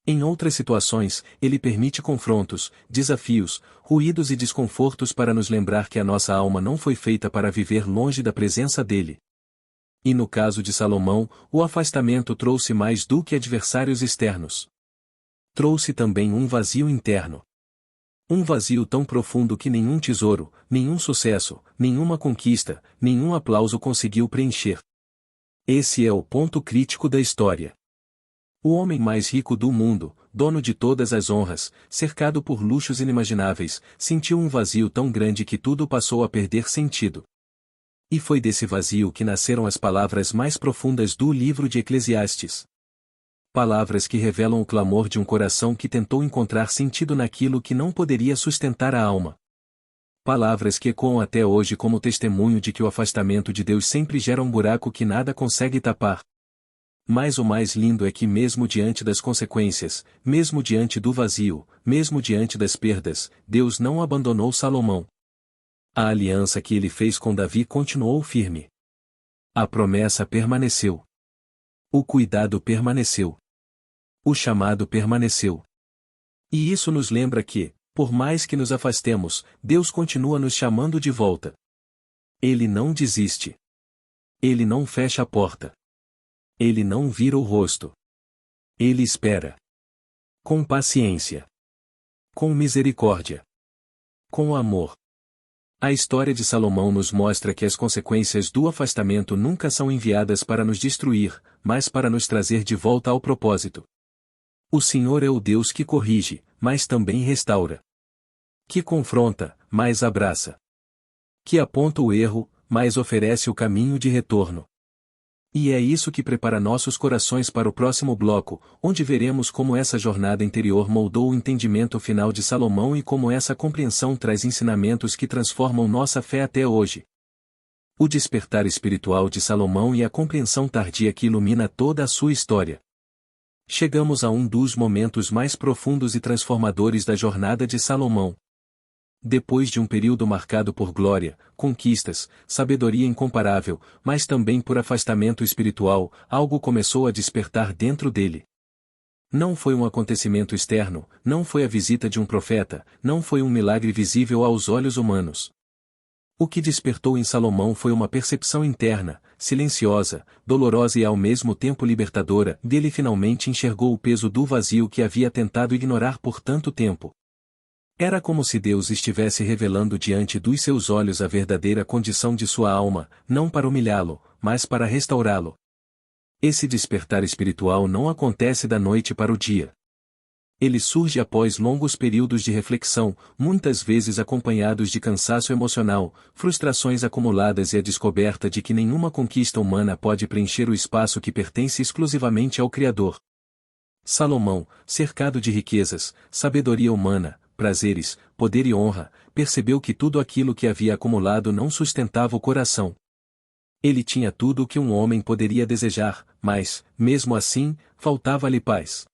Em outras situações, Ele permite confrontos, desafios, ruídos e desconfortos para nos lembrar que a nossa alma não foi feita para viver longe da presença dEle. E no caso de Salomão, o afastamento trouxe mais do que adversários externos. Trouxe também um vazio interno. Um vazio tão profundo que nenhum tesouro, nenhum sucesso, nenhuma conquista, nenhum aplauso conseguiu preencher. Esse é o ponto crítico da história. O homem mais rico do mundo, dono de todas as honras, cercado por luxos inimagináveis, sentiu um vazio tão grande que tudo passou a perder sentido. E foi desse vazio que nasceram as palavras mais profundas do livro de Eclesiastes. Palavras que revelam o clamor de um coração que tentou encontrar sentido naquilo que não poderia sustentar a alma. Palavras que ecoam até hoje como testemunho de que o afastamento de Deus sempre gera um buraco que nada consegue tapar. Mas o mais lindo é que mesmo diante das consequências, mesmo diante do vazio, mesmo diante das perdas, Deus não abandonou Salomão. A aliança que ele fez com Davi continuou firme. A promessa permaneceu. O cuidado permaneceu. O chamado permaneceu. E isso nos lembra que, por mais que nos afastemos, Deus continua nos chamando de volta. Ele não desiste. Ele não fecha a porta. Ele não vira o rosto. Ele espera. Com paciência. Com misericórdia. Com amor. A história de Salomão nos mostra que as consequências do afastamento nunca são enviadas para nos destruir, mas para nos trazer de volta ao propósito. O Senhor é o Deus que corrige, mas também restaura. Que confronta, mas abraça. Que aponta o erro, mas oferece o caminho de retorno. E é isso que prepara nossos corações para o próximo bloco, onde veremos como essa jornada interior moldou o entendimento final de Salomão e como essa compreensão traz ensinamentos que transformam nossa fé até hoje. O despertar espiritual de Salomão e a compreensão tardia que ilumina toda a sua história. Chegamos a um dos momentos mais profundos e transformadores da jornada de Salomão. Depois de um período marcado por glória, conquistas, sabedoria incomparável, mas também por afastamento espiritual, algo começou a despertar dentro dele. Não foi um acontecimento externo, não foi a visita de um profeta, não foi um milagre visível aos olhos humanos. O que despertou em Salomão foi uma percepção interna, silenciosa, dolorosa e ao mesmo tempo libertadora, dele finalmente enxergou o peso do vazio que havia tentado ignorar por tanto tempo. Era como se Deus estivesse revelando diante dos seus olhos a verdadeira condição de sua alma, não para humilhá-lo, mas para restaurá-lo. Esse despertar espiritual não acontece da noite para o dia. Ele surge após longos períodos de reflexão, muitas vezes acompanhados de cansaço emocional, frustrações acumuladas e a descoberta de que nenhuma conquista humana pode preencher o espaço que pertence exclusivamente ao Criador. Salomão, cercado de riquezas, sabedoria humana, prazeres, poder e honra, percebeu que tudo aquilo que havia acumulado não sustentava o coração. Ele tinha tudo o que um homem poderia desejar, mas, mesmo assim, faltava-lhe paz.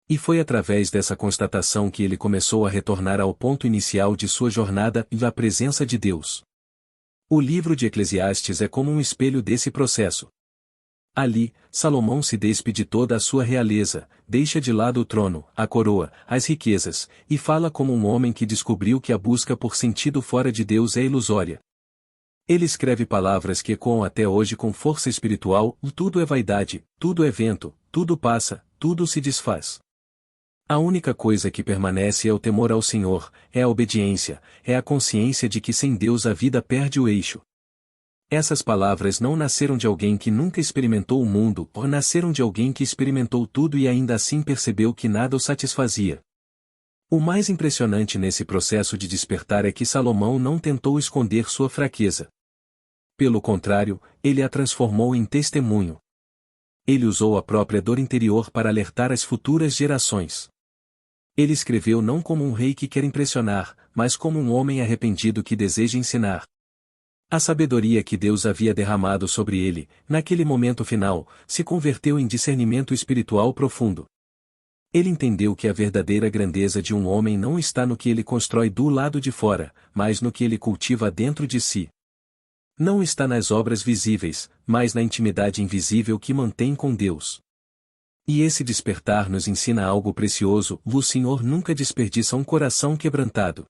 E foi através dessa constatação que ele começou a retornar ao ponto inicial de sua jornada e à presença de Deus. O livro de Eclesiastes é como um espelho desse processo. Ali, Salomão se despe de toda a sua realeza, deixa de lado o trono, a coroa, as riquezas, e fala como um homem que descobriu que a busca por sentido fora de Deus é ilusória. Ele escreve palavras que ecoam até hoje com força espiritual: tudo é vaidade, tudo é vento, tudo passa, tudo se desfaz. A única coisa que permanece é o temor ao Senhor, é a obediência, é a consciência de que sem Deus a vida perde o eixo. Essas palavras não nasceram de alguém que nunca experimentou o mundo, ou nasceram de alguém que experimentou tudo e ainda assim percebeu que nada o satisfazia. O mais impressionante nesse processo de despertar é que Salomão não tentou esconder sua fraqueza. Pelo contrário, ele a transformou em testemunho. Ele usou a própria dor interior para alertar as futuras gerações. Ele escreveu não como um rei que quer impressionar, mas como um homem arrependido que deseja ensinar. A sabedoria que Deus havia derramado sobre ele, naquele momento final, se converteu em discernimento espiritual profundo. Ele entendeu que a verdadeira grandeza de um homem não está no que ele constrói do lado de fora, mas no que ele cultiva dentro de si. Não está nas obras visíveis, mas na intimidade invisível que mantém com Deus. E esse despertar nos ensina algo precioso: o Senhor nunca desperdiça um coração quebrantado.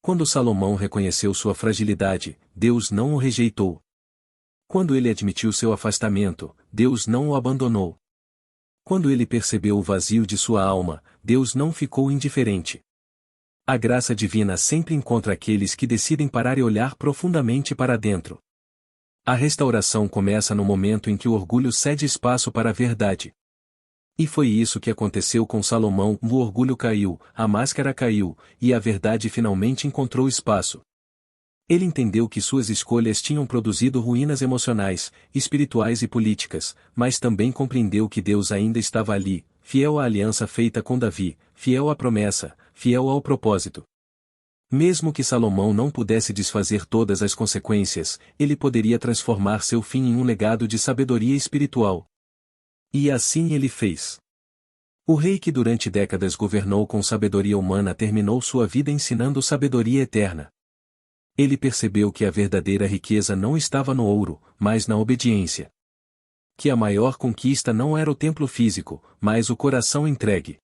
Quando Salomão reconheceu sua fragilidade, Deus não o rejeitou. Quando ele admitiu seu afastamento, Deus não o abandonou. Quando ele percebeu o vazio de sua alma, Deus não ficou indiferente. A graça divina sempre encontra aqueles que decidem parar e olhar profundamente para dentro. A restauração começa no momento em que o orgulho cede espaço para a verdade. E foi isso que aconteceu com Salomão: o orgulho caiu, a máscara caiu, e a verdade finalmente encontrou espaço. Ele entendeu que suas escolhas tinham produzido ruínas emocionais, espirituais e políticas, mas também compreendeu que Deus ainda estava ali, fiel à aliança feita com Davi, fiel à promessa, fiel ao propósito. Mesmo que Salomão não pudesse desfazer todas as consequências, ele poderia transformar seu fim em um legado de sabedoria espiritual. E assim ele fez. O rei que durante décadas governou com sabedoria humana terminou sua vida ensinando sabedoria eterna. Ele percebeu que a verdadeira riqueza não estava no ouro, mas na obediência. Que a maior conquista não era o templo físico, mas o coração entregue.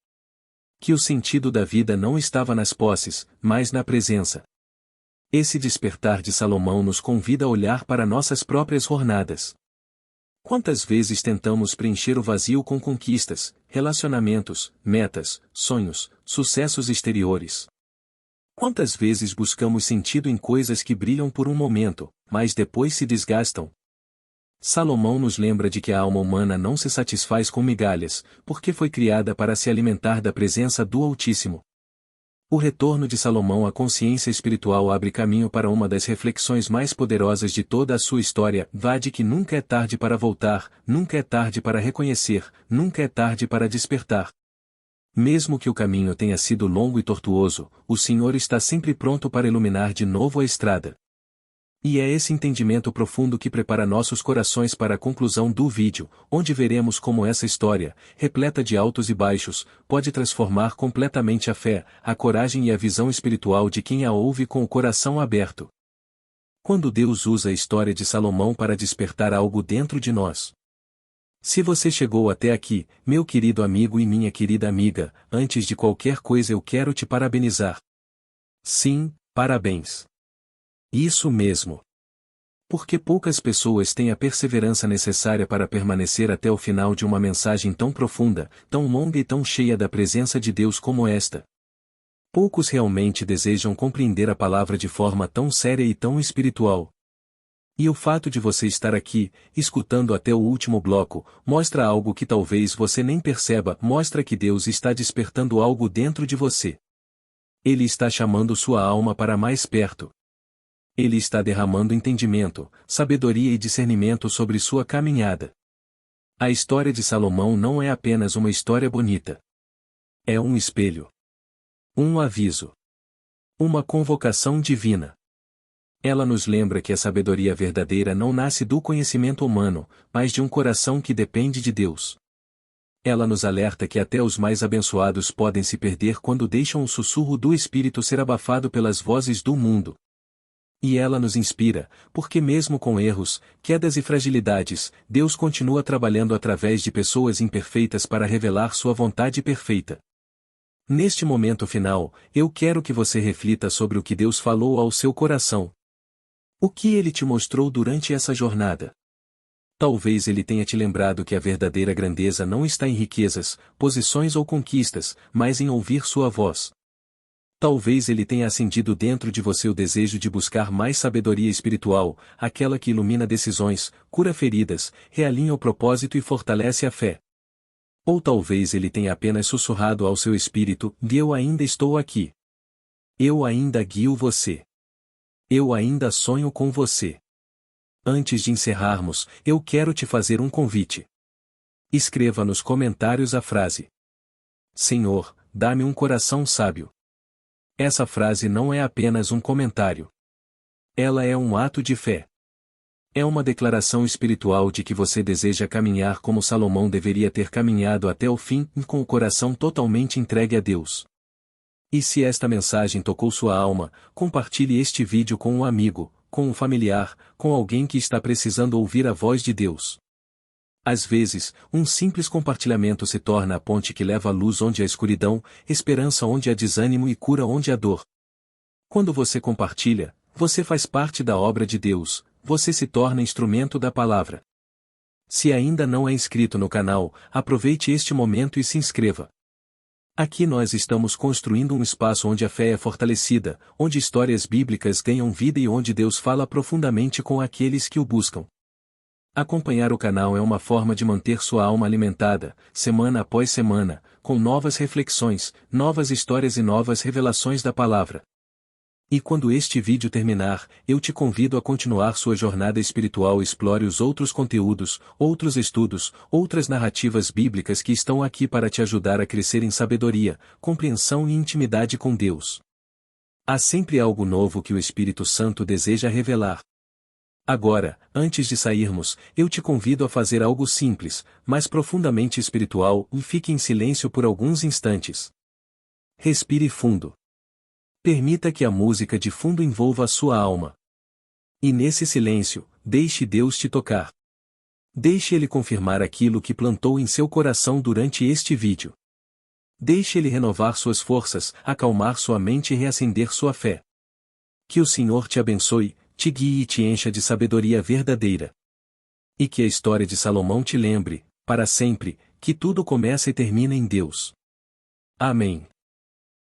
Que o sentido da vida não estava nas posses, mas na presença. Esse despertar de Salomão nos convida a olhar para nossas próprias jornadas. Quantas vezes tentamos preencher o vazio com conquistas, relacionamentos, metas, sonhos, sucessos exteriores? Quantas vezes buscamos sentido em coisas que brilham por um momento, mas depois se desgastam? Salomão nos lembra de que a alma humana não se satisfaz com migalhas, porque foi criada para se alimentar da presença do Altíssimo. O retorno de Salomão à consciência espiritual abre caminho para uma das reflexões mais poderosas de toda a sua história: de que nunca é tarde para voltar, nunca é tarde para reconhecer, nunca é tarde para despertar. Mesmo que o caminho tenha sido longo e tortuoso, o Senhor está sempre pronto para iluminar de novo a estrada. E é esse entendimento profundo que prepara nossos corações para a conclusão do vídeo, onde veremos como essa história, repleta de altos e baixos, pode transformar completamente a fé, a coragem e a visão espiritual de quem a ouve com o coração aberto. Quando Deus usa a história de Salomão para despertar algo dentro de nós. Se você chegou até aqui, meu querido amigo e minha querida amiga, antes de qualquer coisa eu quero te parabenizar. Sim, parabéns. Isso mesmo. Porque poucas pessoas têm a perseverança necessária para permanecer até o final de uma mensagem tão profunda, tão longa e tão cheia da presença de Deus como esta. Poucos realmente desejam compreender a palavra de forma tão séria e tão espiritual. E o fato de você estar aqui, escutando até o último bloco, mostra algo que talvez você nem perceba: mostra que Deus está despertando algo dentro de você. Ele está chamando sua alma para mais perto. Ele está derramando entendimento, sabedoria e discernimento sobre sua caminhada. A história de Salomão não é apenas uma história bonita. É um espelho. Um aviso. Uma convocação divina. Ela nos lembra que a sabedoria verdadeira não nasce do conhecimento humano, mas de um coração que depende de Deus. Ela nos alerta que até os mais abençoados podem se perder quando deixam o sussurro do Espírito ser abafado pelas vozes do mundo. E ela nos inspira, porque mesmo com erros, quedas e fragilidades, Deus continua trabalhando através de pessoas imperfeitas para revelar sua vontade perfeita. Neste momento final, eu quero que você reflita sobre o que Deus falou ao seu coração. O que Ele te mostrou durante essa jornada? Talvez ele tenha te lembrado que a verdadeira grandeza não está em riquezas, posições ou conquistas, mas em ouvir sua voz. Talvez ele tenha acendido dentro de você o desejo de buscar mais sabedoria espiritual, aquela que ilumina decisões, cura feridas, realinha o propósito e fortalece a fé. Ou talvez ele tenha apenas sussurrado ao seu espírito: eu ainda estou aqui. Eu ainda guio você. Eu ainda sonho com você. Antes de encerrarmos, eu quero te fazer um convite. Escreva nos comentários a frase: Senhor, dá-me um coração sábio. Essa frase não é apenas um comentário. Ela é um ato de fé. É uma declaração espiritual de que você deseja caminhar como Salomão deveria ter caminhado até o fim, com o coração totalmente entregue a Deus. E se esta mensagem tocou sua alma, compartilhe este vídeo com um amigo, com um familiar, com alguém que está precisando ouvir a voz de Deus. Às vezes, um simples compartilhamento se torna a ponte que leva a luz onde há escuridão, esperança onde há desânimo e cura onde há dor. Quando você compartilha, você faz parte da obra de Deus, você se torna instrumento da palavra. Se ainda não é inscrito no canal, aproveite este momento e se inscreva. Aqui nós estamos construindo um espaço onde a fé é fortalecida, onde histórias bíblicas ganham vida e onde Deus fala profundamente com aqueles que o buscam. Acompanhar o canal é uma forma de manter sua alma alimentada, semana após semana, com novas reflexões, novas histórias e novas revelações da palavra. E quando este vídeo terminar, eu te convido a continuar sua jornada espiritual e explore os outros conteúdos, outros estudos, outras narrativas bíblicas que estão aqui para te ajudar a crescer em sabedoria, compreensão e intimidade com Deus. Há sempre algo novo que o Espírito Santo deseja revelar. Agora, antes de sairmos, eu te convido a fazer algo simples, mas profundamente espiritual, e fique em silêncio por alguns instantes. Respire fundo. Permita que a música de fundo envolva a sua alma. E nesse silêncio, deixe Deus te tocar. Deixe Ele confirmar aquilo que plantou em seu coração durante este vídeo. Deixe Ele renovar suas forças, acalmar sua mente e reacender sua fé. Que o Senhor te abençoe, te guie e te encha de sabedoria verdadeira. E que a história de Salomão te lembre, para sempre, que tudo começa e termina em Deus. Amém.